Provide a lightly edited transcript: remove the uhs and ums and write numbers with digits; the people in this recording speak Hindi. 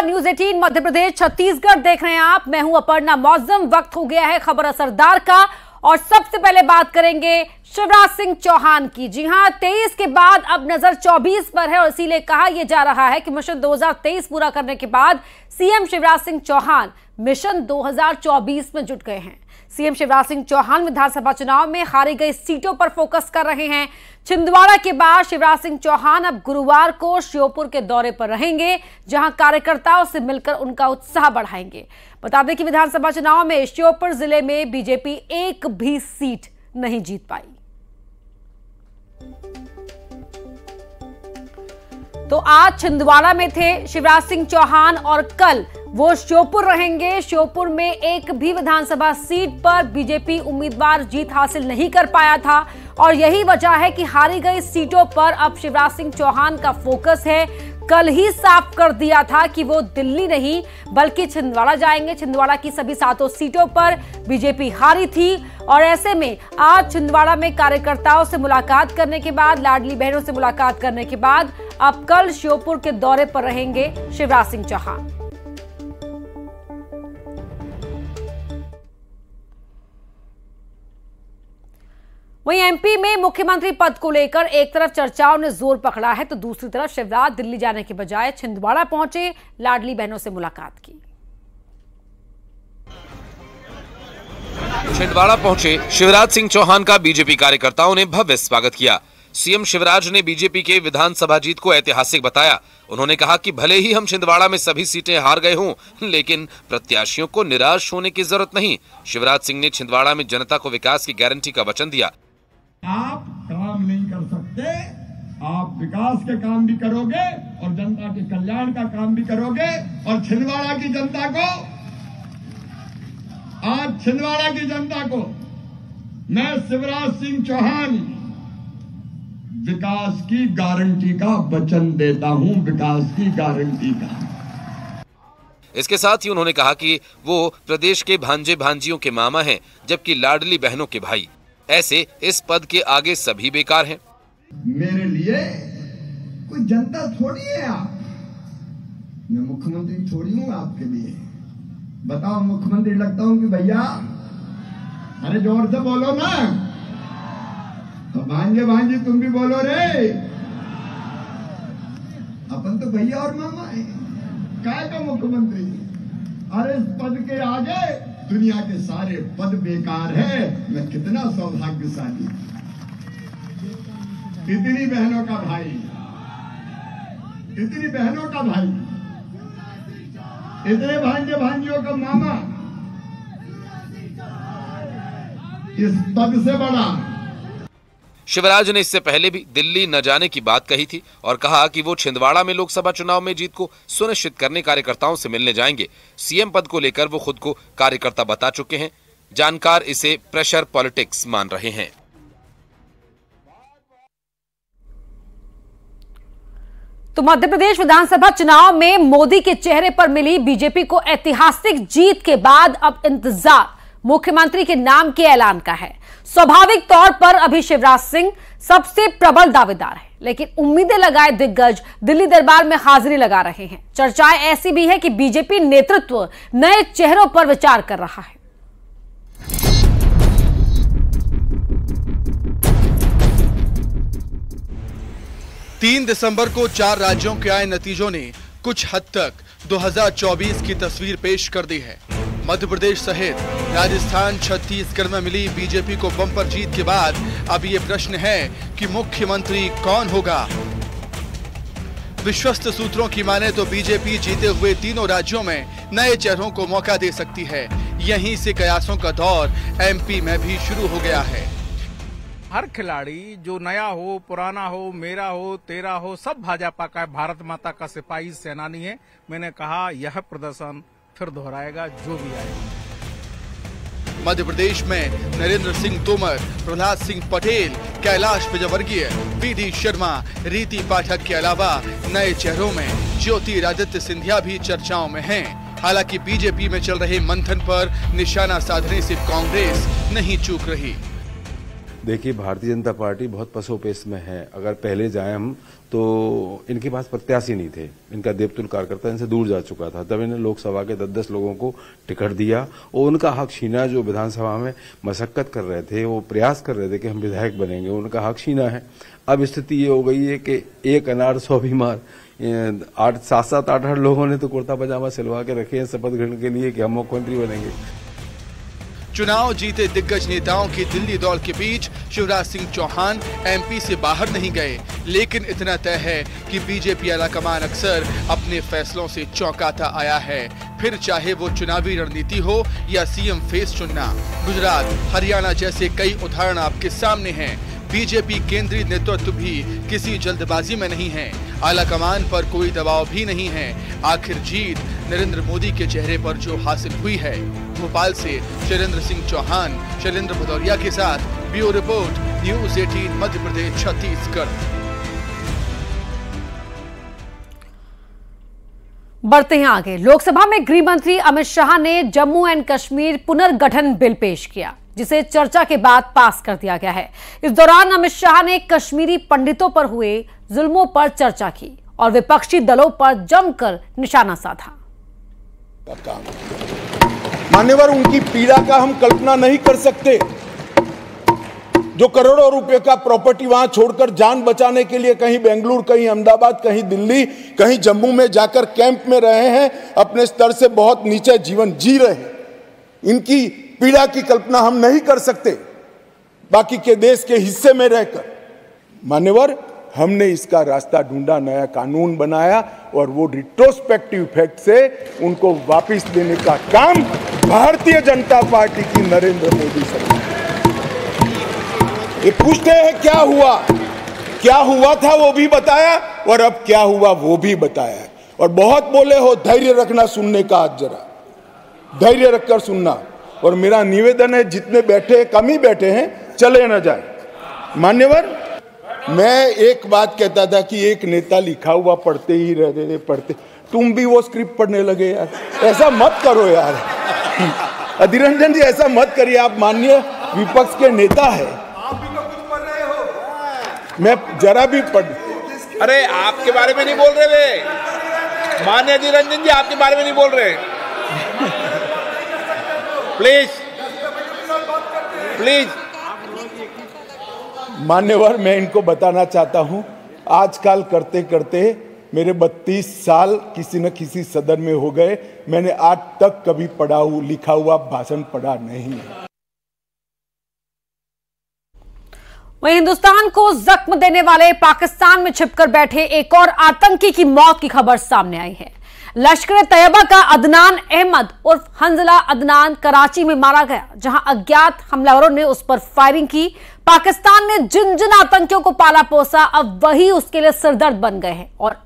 न्यूज़ 18 मध्य प्रदेश छत्तीसगढ़ देख रहे हैं आप। मैं हूं अपर्णा मौसम। वक्त हो गया है खबर असरदार का और सबसे पहले बात करेंगे शिवराज सिंह चौहान की। जी हां, 23 के बाद अब नजर 24 पर है और इसीलिए कहा यह जा रहा है कि मिशन 2023 पूरा करने के बाद सीएम शिवराज सिंह चौहान मिशन 2024 में जुट गए हैं। सीएम शिवराज सिंह चौहान विधानसभा चुनाव में हारी गई सीटों पर फोकस कर रहे हैं। छिंदवाड़ा के बाद शिवराज सिंह चौहान अब गुरुवार को श्योपुर के दौरे पर रहेंगे, जहां कार्यकर्ताओं से मिलकर उनका उत्साह बढ़ाएंगे। बता दें कि विधानसभा चुनाव में श्योपुर जिले में बीजेपी एक भी सीट नहीं जीत पाई। तो आज छिंदवाड़ा में थे शिवराज सिंह चौहान और कल वो श्योपुर रहेंगे। श्योपुर में एक भी विधानसभा सीट पर बीजेपी उम्मीदवार जीत हासिल नहीं कर पाया था और यही वजह है कि हारी गई सीटों पर अब शिवराज सिंह चौहान का फोकस है। कल ही साफ कर दिया था कि वो दिल्ली नहीं बल्कि छिंदवाड़ा जाएंगे। छिंदवाड़ा की सभी 7 सीटों पर बीजेपी हारी थी और ऐसे में आज छिंदवाड़ा में कार्यकर्ताओं से मुलाकात करने के बाद, लाडली बहनों से मुलाकात करने के बाद अब कल श्योपुर के दौरे पर रहेंगे शिवराज सिंह चौहान। वहीं एमपी में मुख्यमंत्री पद को लेकर एक तरफ चर्चाओं ने जोर पकड़ा है तो दूसरी तरफ शिवराज दिल्ली जाने के बजाय छिंदवाड़ा पहुंचे, लाडली बहनों से मुलाकात की। छिंदवाड़ा पहुंचे शिवराज सिंह चौहान का बीजेपी कार्यकर्ताओं ने भव्य स्वागत किया। सीएम शिवराज ने बीजेपी के विधानसभा जीत को ऐतिहासिक बताया। उन्होंने कहा कि भले ही हम छिंदवाड़ा में सभी सीटें हार गए हों, लेकिन प्रत्याशियों को निराश होने की जरूरत नहीं। शिवराज सिंह ने छिंदवाड़ा में जनता को विकास की गारंटी का वचन दिया। आप काम नहीं कर सकते, आप विकास के काम भी करोगे और जनता के कल्याण का काम भी करोगे। और छिंदवाड़ा की जनता को, आज छिंदवाड़ा की जनता को मैं शिवराज सिंह चौहान विकास की गारंटी का वचन देता हूं, विकास की गारंटी का। इसके साथ ही उन्होंने कहा कि वो प्रदेश के भांजे भांजियों के मामा हैं, जबकि लाडली बहनों के भाई। ऐसे इस पद के आगे सभी बेकार हैं। मेरे लिए कोई जनता थोड़ी है आप, मैं मुख्यमंत्री थोड़ी हूँ आपके लिए। बताओ, मुख्यमंत्री लगता हूँ कि भैया? अरे जोर से बोलो ना, तो भांजे भांजी तुम भी बोलो रे। अपन तो भैया और मामा है, काय का मुख्यमंत्री? अरे इस पद के आगे दुनिया के सारे पद बेकार है। मैं कितना सौभाग्यशाली, इतनी बहनों का भाई, इतनी बहनों का भाई, इतने भांजे भांजियों का मामा, इस पद से बड़ा। शिवराज ने इससे पहले भी दिल्ली न जाने की बात कही थी और कहा कि वो छिंदवाड़ा में लोकसभा चुनाव में जीत को सुनिश्चित करने कार्यकर्ताओं से मिलने जाएंगे। सीएम पद को लेकर वो खुद को कार्यकर्ता बता चुके हैं। जानकार इसे प्रेशर पॉलिटिक्स मान रहे हैं। तो मध्य प्रदेश विधानसभा चुनाव में मोदी के चेहरे पर मिली बीजेपी को ऐतिहासिक जीत के बाद अब इंतजार मुख्यमंत्री के नाम के ऐलान का है। स्वाभाविक तौर पर अभी शिवराज सिंह सबसे प्रबल दावेदार है, लेकिन उम्मीदें लगाए दिग्गज दिल्ली दरबार में हाजिरी लगा रहे हैं। चर्चाएं ऐसी भी है कि बीजेपी नेतृत्व नए चेहरों पर विचार कर रहा है। तीन दिसंबर को 4 राज्यों के आए नतीजों ने कुछ हद तक 2024 की तस्वीर पेश कर दी है। मध्य प्रदेश सहित राजस्थान, छत्तीसगढ़ में मिली बीजेपी को बम्पर जीत के बाद अब ये प्रश्न है कि मुख्यमंत्री कौन होगा। विश्वस्त सूत्रों की माने तो बीजेपी जीते हुए तीनों राज्यों में नए चेहरों को मौका दे सकती है। यहीं से कयासों का दौर एमपी में भी शुरू हो गया है। हर खिलाड़ी जो नया हो, पुराना हो, मेरा हो, तेरा हो, सब भाजपा का, भारत माता का सिपाही सेनानी है। मैंने कहा यह प्रदर्शन फिर दोहराएगा जो भी आएगा। मध्य प्रदेश में नरेंद्र सिंह तोमर, प्रहलाद सिंह पटेल, कैलाश विजयवर्गीय, बीडी शर्मा, रीति पाठक के अलावा नए चेहरों में ज्योतिरादित्य सिंधिया भी चर्चाओं में हैं। हालांकि बीजेपी में चल रहे मंथन पर निशाना साधने से कांग्रेस नहीं चूक रही। देखिए, भारतीय जनता पार्टी बहुत पसोपेश में है। अगर पहले जाए हम तो इनके पास प्रत्याशी नहीं थे, इनका देवतुल्य कार्यकर्ता इनसे दूर जा चुका था। तब इन्हें लोकसभा के 10-10 लोगों को टिकट दिया और उनका हक छीना। जो विधानसभा में मशक्कत कर रहे थे, वो प्रयास कर रहे थे कि हम विधायक बनेंगे, उनका हक छीना है। अब स्थिति ये हो गई है कि एक अनार 100 बीमार। 7-8 लोगों ने तो कुर्ता पजामा सिलवा के रखे हैं शपथ ग्रहण के लिए कि हम मुख्यमंत्री बनेंगे। चुनाव जीते दिग्गज नेताओं की दिल्ली दौड़ के बीच शिवराज सिंह चौहान एमपी से बाहर नहीं गए, लेकिन इतना तय है कि बीजेपी आलाकमान अक्सर अपने फैसलों से चौंकाता आया है, फिर चाहे वो चुनावी रणनीति हो या सीएम फेस चुनना। गुजरात, हरियाणा जैसे कई उदाहरण आपके सामने हैं। बीजेपी केंद्रीय नेतृत्व भी किसी जल्दबाजी में नहीं है, आलाकमान पर कोई दबाव भी नहीं है। आखिर जीत नरेंद्र मोदी के चेहरे पर जो हासिल हुई है। भोपाल से शैलेंद्र सिंह चौहान, शैलेंद्र भदौरिया के साथ bureau report, news 18 Madhya Pradesh Chhattisgarh. बढ़ते हैं आगे। लोकसभा में गृह मंत्री अमित शाह ने जम्मू एंड कश्मीर पुनर्गठन बिल पेश किया, जिसे चर्चा के बाद पास कर दिया गया है। इस दौरान अमित शाह ने कश्मीरी पंडितों पर हुए जुल्मों पर चर्चा की और विपक्षी दलों पर जमकर निशाना साधा। मान्यवर, उनकी पीड़ा का हम कल्पना नहीं कर सकते, जो करोड़ों रुपए का प्रॉपर्टी वहां छोड़कर जान बचाने के लिए कहीं बेंगलुरु, कहीं अहमदाबाद, कहीं दिल्ली, कहीं जम्मू में जाकर कैंप में रहे हैं, अपने स्तर से बहुत नीचे जीवन जी रहे हैं। इनकी पीड़ा की कल्पना हम नहीं कर सकते बाकी के देश के हिस्से में रहकर। मान्यवर, हमने इसका रास्ता ढूंढा, नया कानून बनाया और वो रिट्रोस्पेक्टिव इफेक्ट से उनको वापस देने का काम भारतीय जनता पार्टी की नरेंद्र मोदी सरकार। ये पूछते हैं क्या हुआ था वो भी बताया और अब क्या हुआ वो भी बताया। और बहुत बोले हो, धैर्य रखना सुनने का, आज जरा धैर्य रखकर सुनना। और मेरा निवेदन है, जितने बैठे कम ही बैठे हैं, चले न जाए। मान्यवर, मैं एक बात कहता था कि एक नेता लिखा हुआ पढ़ते ही रहते थे, पढ़ते। तुम भी वो स्क्रिप्ट पढ़ने लगे यार, ऐसा मत करो यार। अधीर रंजन जी, ऐसा मत करिए, आप माननीय विपक्ष के नेता है। आप भी तो कुछ पढ़ रहे हो। मैं जरा भी पढ़, अरे आपके बारे में नहीं बोल रहे वे, माननीय अधीर रंजन जी आपके बारे में नहीं बोल रहे। Please please. मान्यवर, मैं इनको बताना चाहता हूं, आजकल करते करते मेरे 32 साल किसी न किसी सदन में हो गए, मैंने आज तक कभी लिखा हुआ भाषण पढ़ा नहीं। वहीं हिंदुस्तान को जख्म देने वाले पाकिस्तान में छिपकर बैठे एक और आतंकी की मौत की खबर सामने आई है। लश्कर-ए-तैयबा का अदनान अहमद उर्फ हंजला अदनान कराची में मारा गया, जहां अज्ञात हमलावरों ने उस पर फायरिंग की। पाकिस्तान ने जिन जिन आतंकियों को पाला पोसा, अब वही उसके लिए सिरदर्द बन गए हैं और